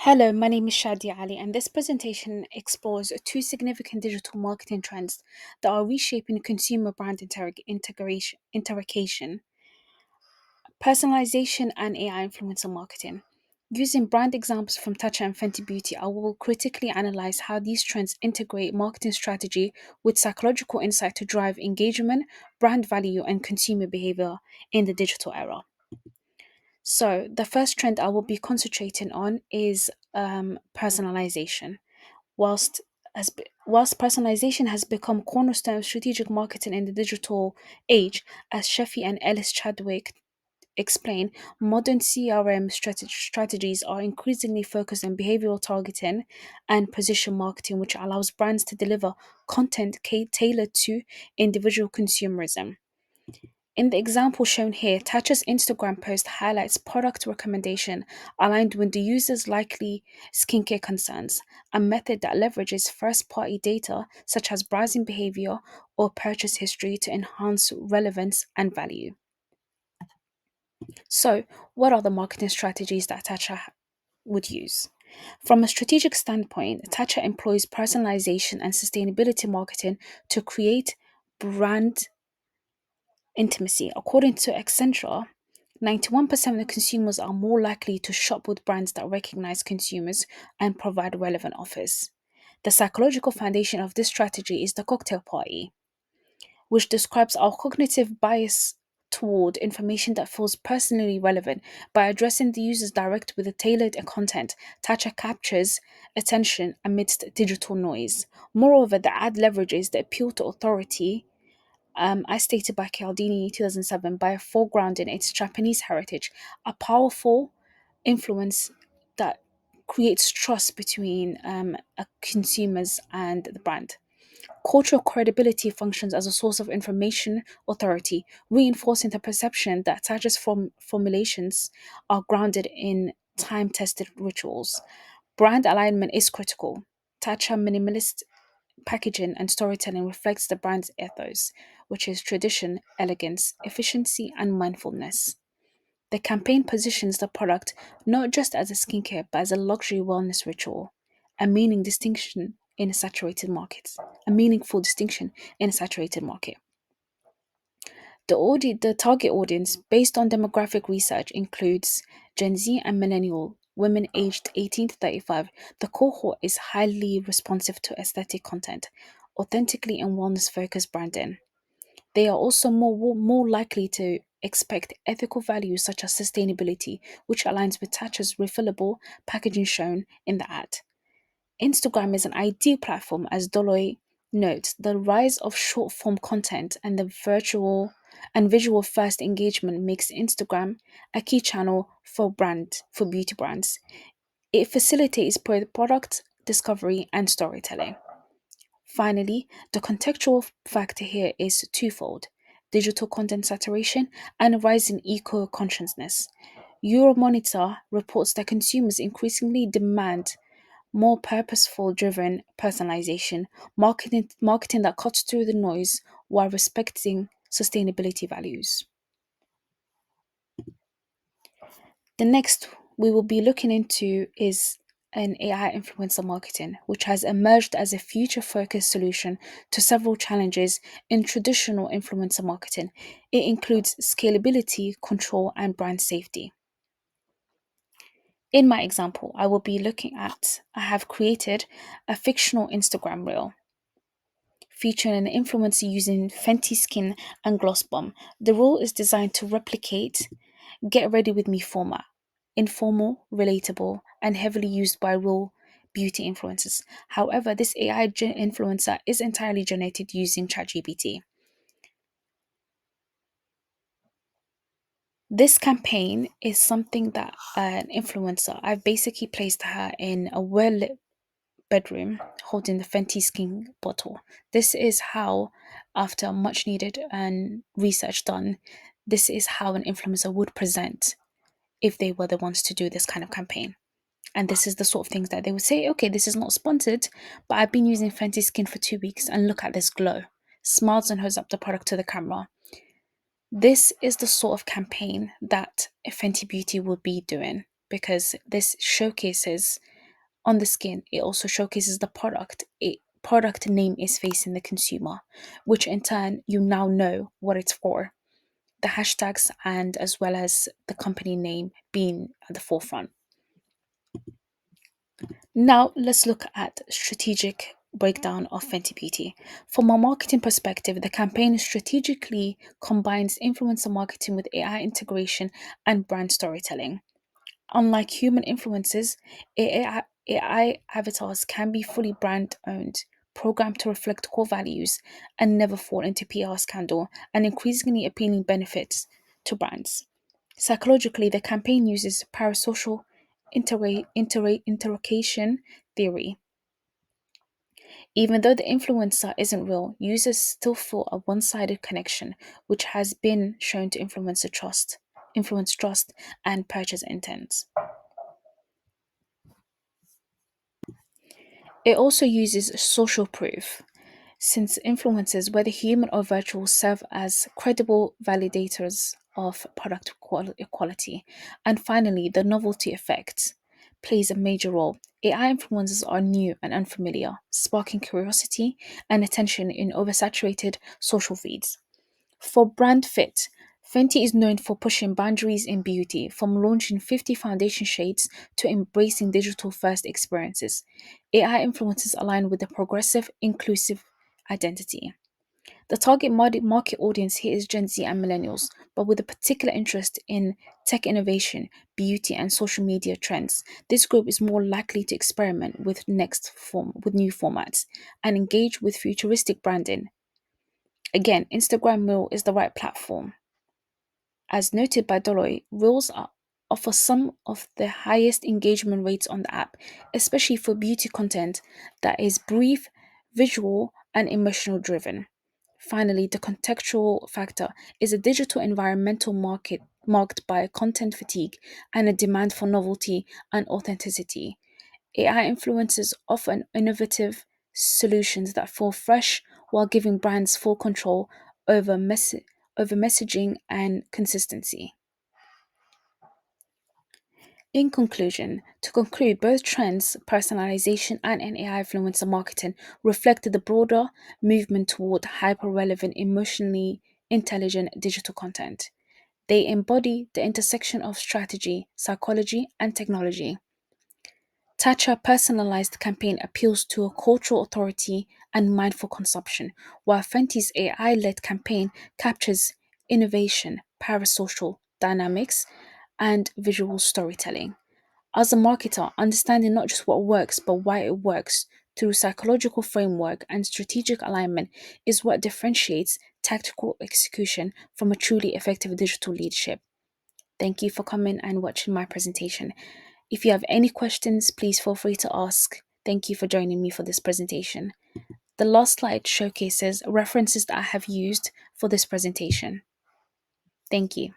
Hello, my name is Shadia Ali, and this presentation explores two significant digital marketing trends that are reshaping consumer brand interaction, personalization, and AI influencer marketing. Using brand examples from Tatcha and Fenty Beauty, I will critically analyze how these trends integrate marketing strategy with psychological insight to drive engagement, brand value, and consumer behavior in the digital era. So, the first trend I will be concentrating on is personalization. Whilst personalization has become cornerstone of strategic marketing in the digital age, as Sheffy and Ellis Chadwick explain, modern CRM strategies are increasingly focused on behavioral targeting and position marketing, which allows brands to deliver content tailored to individual consumerism. In the example shown here, Tatcha's Instagram post highlights product recommendation aligned with the user's likely skincare concerns, a method that leverages first-party data such as browsing behavior or purchase history to enhance relevance and value. So, what are the marketing strategies that Tatcha would use? From a strategic standpoint, Tatcha employs personalization and sustainability marketing to create brand intimacy. According to Accenture, 91% of the consumers are more likely to shop with brands that recognize consumers and provide relevant offers. The psychological foundation of this strategy is the cocktail party, which describes our cognitive bias toward information that feels personally relevant. By addressing the users direct with a tailored content, Tatcha captures attention amidst digital noise. Moreover, the ad leverages the appeal to authority, as stated by Cialdini 2007, by a foreground in its Japanese heritage, a powerful influence that creates trust between consumers and the brand. Cultural credibility functions as a source of information authority, reinforcing the perception that Taja's formulations are grounded in time tested rituals. Brand alignment is critical. Tatcha minimalist packaging and storytelling reflects the brand's ethos, which is tradition, elegance, efficiency, and mindfulness. The campaign positions the product not just as a skincare but as a luxury wellness ritual, a meaning distinction in a saturated market, a meaningful distinction in a saturated market. The target audience, based on demographic research, includes Gen Z and millennial women aged 18 to 35. The cohort is highly responsive to aesthetic content, authentically and wellness focused branding. They are also more likely to expect ethical values such as sustainability, which aligns with Tatcha's refillable packaging shown in the ad. Instagram is an ideal platform, as Dolloy notes. The rise of short form content and the virtual and visual first engagement makes Instagram a key channel for beauty brands. It facilitates product discovery and storytelling. Finally, the contextual factor here is twofold: digital content saturation and rising eco consciousness. Euromonitor reports that consumers increasingly demand more purposeful driven personalization, marketing that cuts through the noise while respecting sustainability values. The next we will be looking into is an AI influencer marketing, which has emerged as a future focused solution to several challenges in traditional influencer marketing. It includes scalability, control, and brand safety. In my example, I have created a fictional Instagram reel featuring an influencer using Fenty Skin and Gloss Bomb. The role is designed to replicate Get Ready With Me format: informal, relatable, and heavily used by real beauty influencers. However, this AI influencer is entirely generated using ChatGPT. This campaign is something that an influencer, I've basically placed her in a well lit bedroom holding the Fenty Skin bottle. This is how, after much needed and research done, this is how an influencer would present if they were the ones to do this kind of campaign. And this is the sort of things that they would say, okay, this is not sponsored, but I've been using Fenty Skin for 2 weeks and look at this glow. Smiles and holds up the product to the camera. This is the sort of campaign that Fenty Beauty would be doing because this showcases On the skin, it also showcases the product. A product name is facing the consumer, which in turn you now know what it's for. The hashtags and as well as the company name being at the forefront. Now let's look at strategic breakdown of Fenty Beauty. From a marketing perspective, the campaign strategically combines influencer marketing with AI integration and brand storytelling. Unlike human influencers, AI avatars can be fully brand owned, programmed to reflect core values, and never fall into PR scandal, and increasingly appealing benefits to brands. Psychologically, the campaign uses parasocial interrogation theory. Even though the influencer isn't real, users still feel a one-sided connection, which has been shown to influence trust and purchase intent. It also uses social proof, since influencers, whether human or virtual, serve as credible validators of product quality. And finally, the novelty effect plays a major role. AI influencers are new and unfamiliar, sparking curiosity and attention in oversaturated social feeds. For brand fit, Fenty is known for pushing boundaries in beauty, from launching 50 foundation shades to embracing digital first experiences. AI influences align with the progressive, inclusive identity. The target market audience here is Gen Z and millennials, but with a particular interest in tech innovation, beauty, and social media trends. This group is more likely to experiment with new formats and engage with futuristic branding. Again, Instagram Reel is the right platform. As noted by Deloitte, offer some of the highest engagement rates on the app, especially for beauty content that is brief, visual, and emotional driven. Finally, the contextual factor is a digital environmental market marked by content fatigue and a demand for novelty and authenticity. AI influencers offer innovative solutions that feel fresh while giving brands full control over, over messaging and consistency. In conclusion, to conclude, both trends, personalization and AI influencer marketing, reflected the broader movement toward hyper relevant, emotionally intelligent digital content. They embody the intersection of strategy, psychology, and technology. Tatcha personalized campaign appeals to a cultural authority and mindful consumption, while Fenty's AI led campaign captures innovation, parasocial dynamics, and visual storytelling. As a marketer, understanding not just what works, but why it works through psychological framework and strategic alignment is what differentiates tactical execution from a truly effective digital leadership. Thank you for coming and watching my presentation. If you have any questions, please feel free to ask. Thank you for joining me for this presentation. The last slide showcases references that I have used for this presentation. Thank you.